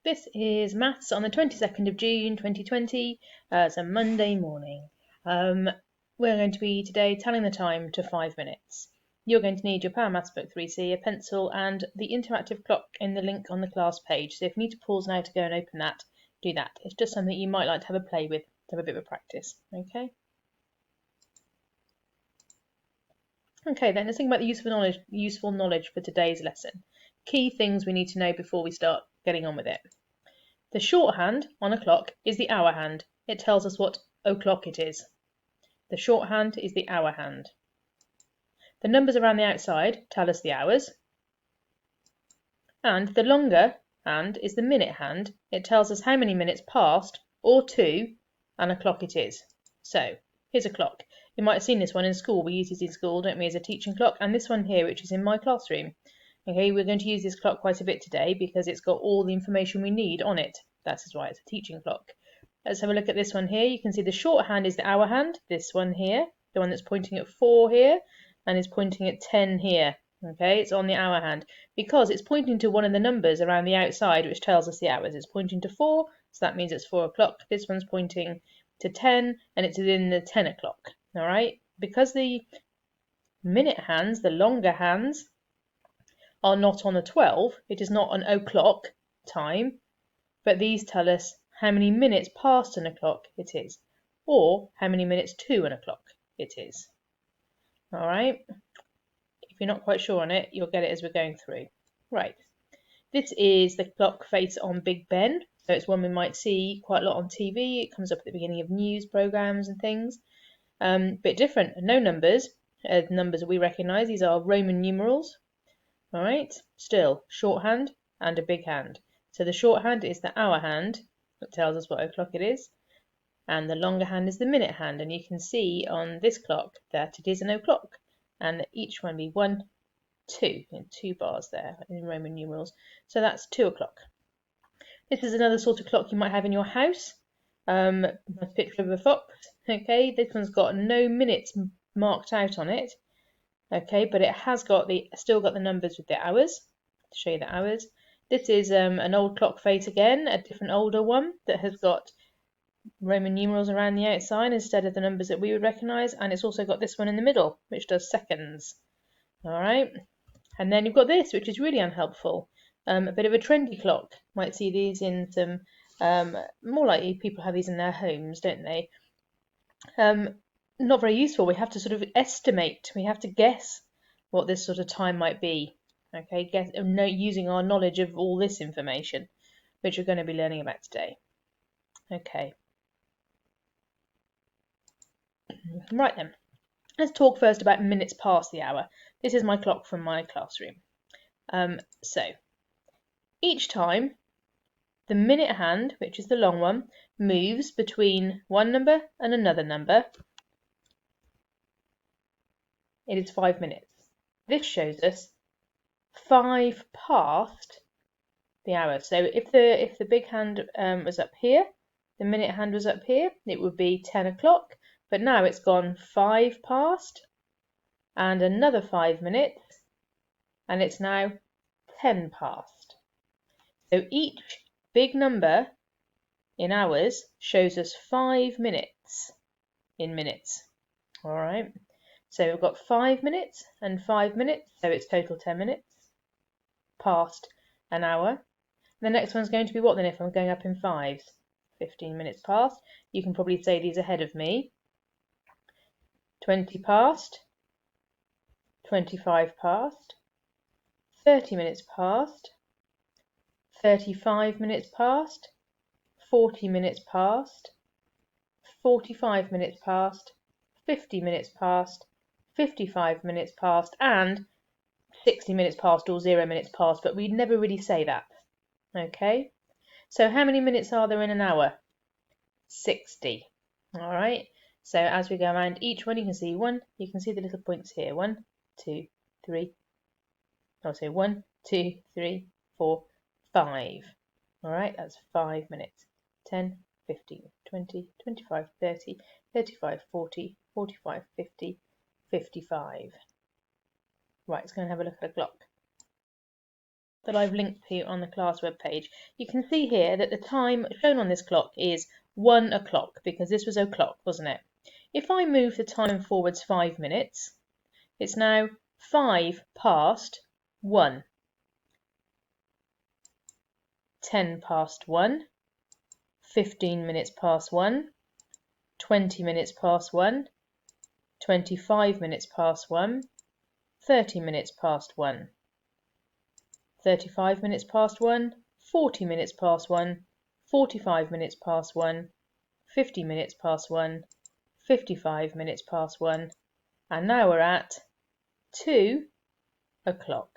This is maths on the 22nd of June 2020. It's a Monday morning. We're going to be today telling the time to 5 minutes. You're going to need your Power Maths Book 3C, a pencil and the interactive clock in the link on the class page. So if you need to pause now to go and open that, do that. It's just something you might like to have a play with, to have a bit of a practice. Okay, then let's think about the useful knowledge for today's lesson. Key things we need to know before we start getting on with it. The shorthand on a clock is the hour hand. It tells us what o'clock it is. The shorthand is the hour hand. The numbers around the outside tell us the hours. And the longer hand is the minute hand. It tells us how many minutes past or to an o'clock it is. So, here's a clock. You might have seen this one in school. We use this in school, don't we, as a teaching clock. And this one here, which is in my classroom. Okay, we're going to use this clock quite a bit today because it's got all the information we need on it. That is why it's a teaching clock. Let's have a look at this one here. You can see the shorthand is the hour hand. This one here, the one that's pointing at 4 here and is pointing at 10 here. Okay, it's on the hour hand because it's pointing to one of the numbers around the outside which tells us the hours. It's pointing to 4, so that means it's 4 o'clock. This one's pointing to 10 and it's within the 10 o'clock. All right, because the minute hands, the longer hands, are not on the 12, it is not an o'clock time, but these tell us how many minutes past an o'clock it is, or how many minutes to an o'clock it is. All right, if you're not quite sure on it, you'll get it as we're going through. Right, this is the clock face on Big Ben, so it's one we might see quite a lot on TV. It comes up at the beginning of news programs and things. Bit different, no numbers. Numbers that we recognise, these are Roman numerals. All right, still shorthand and a big hand. So the shorthand is the hour hand that tells us what o'clock it is, and the longer hand is the minute hand. And you can see on this clock that it is an o'clock, and each one be 1, 2 in 2 bars there in Roman numerals. So that's 2 o'clock. This is another sort of clock you might have in your house. A picture of a fox. Okay, this one's got no minutes marked out on it. Okay, but it has got still got the numbers with the hours, to show you the hours. This is an old clock face again, a different older one that has got Roman numerals around the outside instead of the numbers that we would recognise, and it's also got this one in the middle, which does seconds. All right, and then you've got this, which is really unhelpful, a bit of a trendy clock. Might see these in some, more likely people have these in their homes, don't they? Not very useful. We have to sort of estimate, we have to guess what this sort of time might be. Okay, using our knowledge of all this information, which we're going to be learning about today. Okay. Right then, let's talk first about minutes past the hour. This is my clock from my classroom. So, each time the minute hand, which is the long one, moves between one number and another number, it is 5 minutes. This shows us 5 past the hour. So if the big hand was up here, the minute hand was up here, it would be 10 o'clock. But now it's gone 5 past and another 5 minutes, and it's now 10 past. So each big number in hours shows us 5 minutes in minutes. All right. So we've got 5 minutes and 5 minutes, so it's total 10 minutes past an hour. The next one's going to be what then if I'm going up in 5s? 15 minutes past. You can probably say these ahead of me. 20 past, 25 past, 30 minutes past, 35 minutes past, 40 minutes past, 45 minutes past, 50 minutes past, 55 minutes past, and 60 minutes past or 0 minutes past, but we never really say that. Okay, so how many minutes are there in an hour? 60. All right, so as we go around each one, you can see the little points here. 1, 2, 3. I'll say 1, 2, 3, 4, 5. All right, that's 5 minutes. 10, 15, 20, 25, 30, 35, 40, 45, 50, 55. Right, let's go and have a look at the clock. that I've linked to on the class webpage, you can see here that the time shown on this clock is 1 o'clock, because this was o'clock, wasn't it? If I move the time forwards 5 minutes, it's now 5 past 1. 10 past 1, 15 minutes past 1, 20 minutes past 1, 25 minutes past 1, 30 minutes past 1, 35 minutes past 1, 40 minutes past 1, 45 minutes past 1, 50 minutes past 1, 55 minutes past 1, and now we're at 2 o'clock.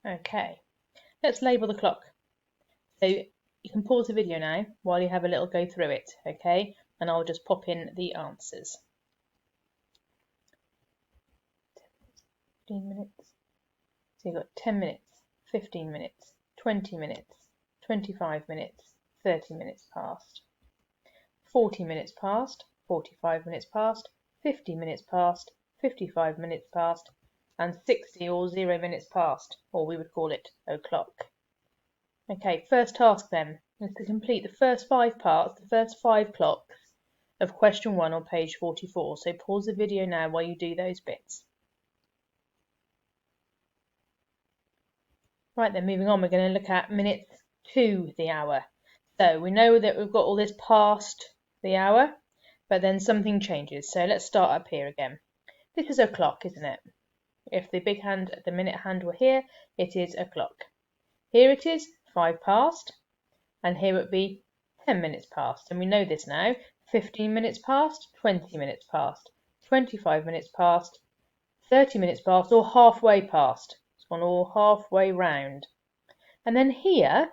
Okay, let's label the clock. So you can pause the video now while you have a little go through it, okay? And I'll just pop in the answers. 15 minutes. So you've got 10 minutes, 15 minutes, 20 minutes, 25 minutes, 30 minutes past, 40 minutes past, 45 minutes past, 50 minutes past, 55 minutes past, and 60 or 0 minutes past, or we would call it o'clock. Okay, first task then is to complete the first 5 parts, the first 5 clocks of question 1 on page 44. So pause the video now while you do those bits. Right then, moving on, we're going to look at minutes to the hour. So we know that we've got all this past the hour, but then something changes. So let's start up here again. This is o'clock, isn't it? If the big hand, the minute hand were here, it is o'clock. Here it is 5 past, and here it would be 10 minutes past. And we know this now. 15 minutes past, 20 minutes past, 25 minutes past, 30 minutes past, or halfway past. It's gone all halfway round. And then here,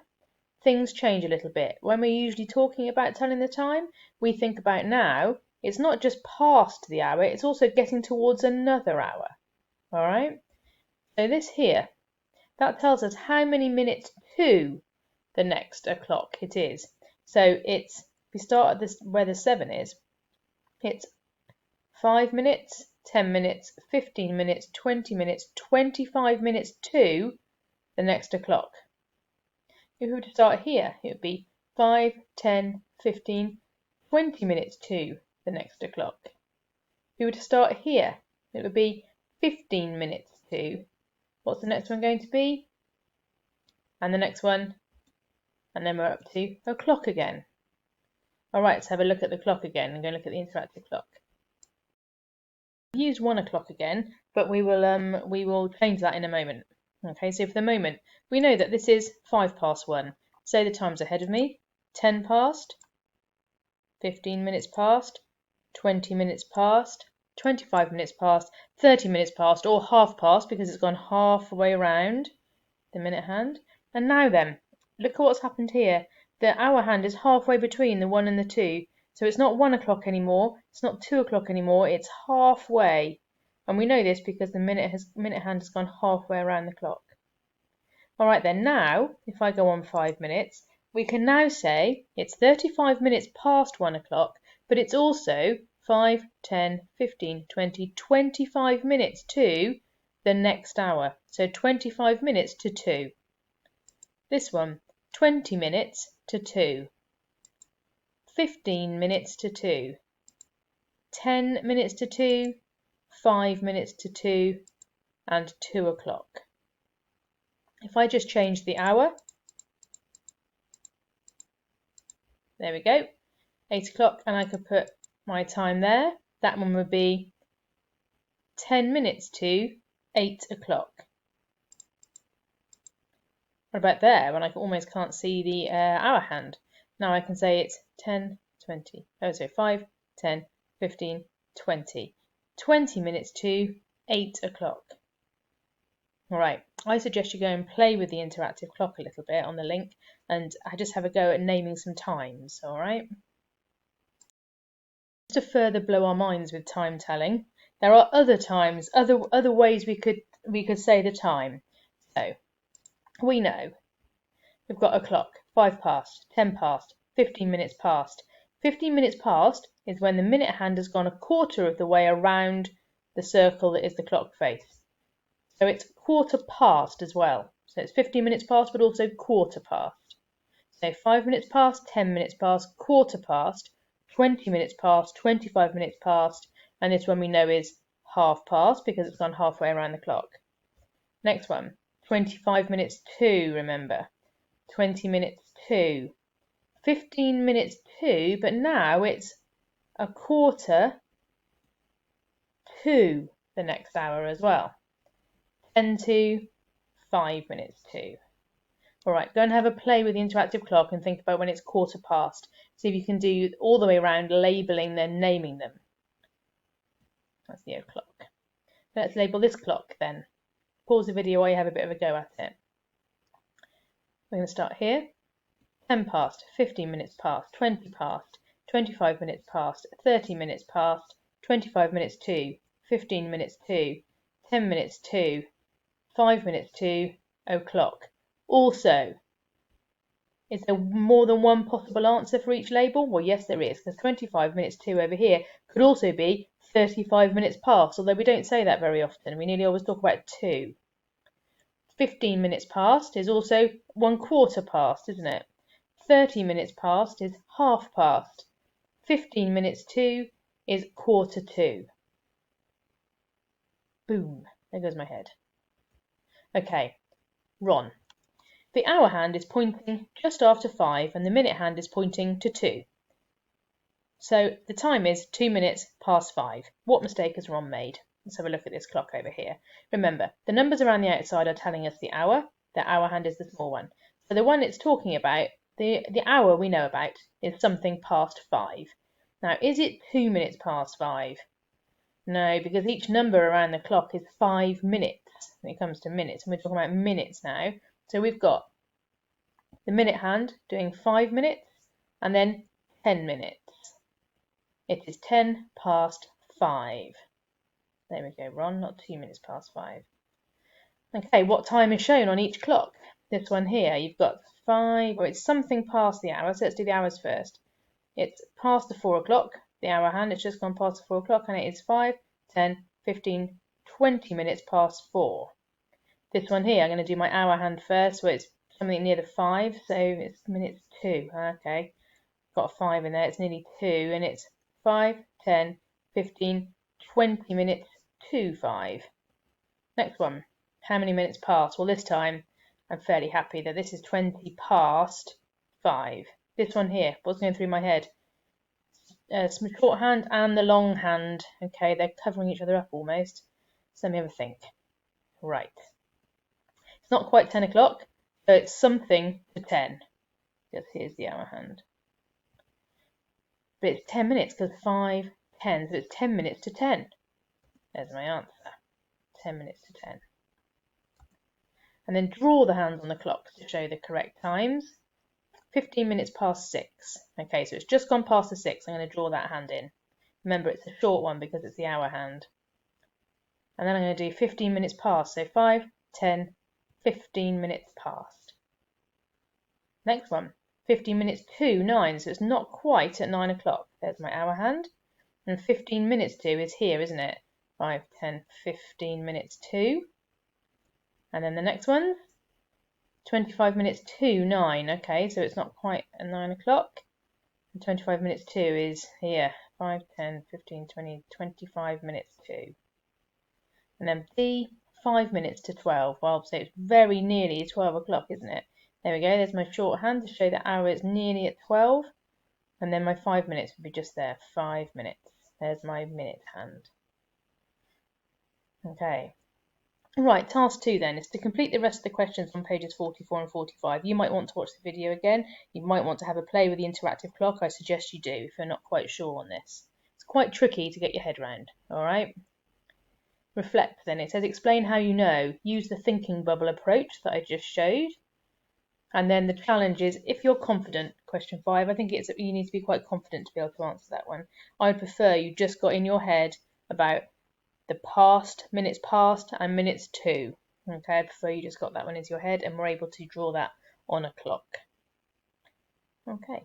things change a little bit. When we're usually talking about telling the time, we think about now, it's not just past the hour, it's also getting towards another hour. All right? So this here, that tells us how many minutes to the next o'clock it is. So it's, we start at this where the 7 is, it's 5 minutes, 10 minutes, 15 minutes, 20 minutes, 25 minutes to the next o'clock. If we were to start here, it would be 5, 10, 15, 20 minutes to the next o'clock. If we were to start here, it would be 15 minutes to. What's the next one going to be? And the next one, and then we're up to o'clock again. All right, let's have a look at the clock again and go look at the interactive clock. We've used 1 o'clock again, but we will change that in a moment. Okay, so for the moment, we know that this is 5 past 1. Say the times ahead of me: 10 past, 15 minutes past, 20 minutes past, 25 minutes past, 30 minutes past, or half past because it's gone halfway around the minute hand. And now then, look at what's happened here. The hour hand is halfway between the 1 and the 2. So it's not 1 o'clock anymore, it's not 2 o'clock anymore, it's halfway. And we know this because the minute hand has gone halfway around the clock. All right then, now, if I go on 5 minutes, we can now say it's 35 minutes past 1 o'clock, but it's also 5, 10, 15, 20, 25 minutes to the next hour. So 25 minutes to 2. This one, 20 minutes to 2. 15 minutes to 2. 10 minutes to 2. 5 minutes to 2. And 2 o'clock. If I just change the hour, there we go, 8 o'clock, and I could put my time there. That one would be 10 minutes to 8 o'clock. What about there, when I almost can't see the hour hand? Now I can say it's 10, 20, oh, so 5, 10, 15, 20. 20 minutes to 8 o'clock. All right, I suggest you go and play with the interactive clock a little bit on the link, and I just have a go at naming some times, all right? Just to further blow our minds with time telling, there are other times, other ways we could say the time. So we know we've got o'clock, 5 past, 10 past, 15 minutes past. 15 minutes past is when the minute hand has gone a quarter of the way around the circle that is the clock face. So it's quarter past as well. So it's 15 minutes past, but also quarter past. So 5 minutes past, 10 minutes past, quarter past, 20 minutes past, 25 minutes past, and this one we know is half past because it's gone halfway around the clock. Next one, 25 minutes to, remember. 20 minutes to. 15 minutes to, but now it's a quarter to the next hour as well. 10 to, 5 minutes to. All right, go and have a play with the interactive clock and think about when it's quarter past. See if you can do all the way around labelling them, naming them. That's the o'clock. Let's label this clock then. Pause the video while you have a bit of a go at it. We're going to start here. 10 past, 15 minutes past, 20 past, 25 minutes past, 30 minutes past, 25 minutes to, 15 minutes to, 10 minutes to, 5 minutes to, o'clock. Also, is there more than one possible answer for each label? Well, yes, there is, because 25 minutes to over here could also be 35 minutes past, although we don't say that very often. We nearly always talk about 2. 15 minutes past is also 1/4 past, isn't it? 30 minutes past is half past. 15 minutes to is 1/4 to. Boom, there goes my head. Okay, Ron. The hour hand is pointing just after 5 and the minute hand is pointing to 2. So the time is 2 minutes past 5. What mistake has Ron made? Let's have a look at this clock over here. Remember, the numbers around the outside are telling us the hour hand is the small one. So the one it's talking about, the hour we know about, is something past 5. Now, is it 2 minutes past 5? No, because each number around the clock is 5 minutes when it comes to minutes, and we're talking about minutes now. So we've got the minute hand doing 5 minutes and then 10 minutes. It is 10 past 5. There we go, Ron, not 2 minutes past 5. Okay, what time is shown on each clock? This one here, you've got 5, or it's something past the hour, so let's do the hours first. It's past the 4 o'clock, the hour hand, it's just gone past the 4 o'clock, and it is 5, 10, 15, 20 minutes past 4. This one here, I'm going to do my hour hand first, so it's something near the 5, so it's minutes 2. Okay, got a 5 in there, it's nearly 2, and it's 5, 10, 15, 20 minutes to 5. Next one, how many minutes past? Well, this time I'm fairly happy that this is 20 past 5. This one here, what's going through my head? Shorthand and the longhand. Okay, they're covering each other up almost. So let me have a think. Right. It's not quite 10 o'clock, so it's something to 10. Yes, here's the hour hand. But it's 10 minutes because 5, 10, so it's 10 minutes to 10. There's my answer. 10 minutes to 10. And then draw the hands on the clock to show the correct times. 15 minutes past 6. Okay, so it's just gone past the 6. I'm going to draw that hand in. Remember, it's a short one because it's the hour hand. And then I'm going to do 15 minutes past. So 5, 10, 15 minutes past. Next one, 15 minutes to 9. So it's not quite at 9 o'clock. There's my hour hand. And 15 minutes to is here, isn't it? 5, 10, 15 minutes to. And then the next one, 25 minutes to 9. Okay, so it's not quite at 9 o'clock. And 25 minutes to is here. 5, 10, 15, 20, 25 minutes to. And then D, 5 minutes to 12. Well, so it's very nearly 12 o'clock, isn't it? There we go. There's my shorthand to show the hour is nearly at 12. And then my 5 minutes would be just there. 5 minutes. There's my minute hand. Okay. Right, task 2 then is to complete the rest of the questions on pages 44 and 45. You might want to watch the video again. You might want to have a play with the interactive clock. I suggest you do if you're not quite sure on this. It's quite tricky to get your head round. All right. Reflect then. It says explain how you know. Use the thinking bubble approach that I just showed. And then the challenge is if you're confident, question 5, I think you need to be quite confident to be able to answer that one. I would prefer you just got in your head about the past, minutes past and minutes to. Okay, I prefer you just got that one into your head and we're able to draw that on a clock. Okay.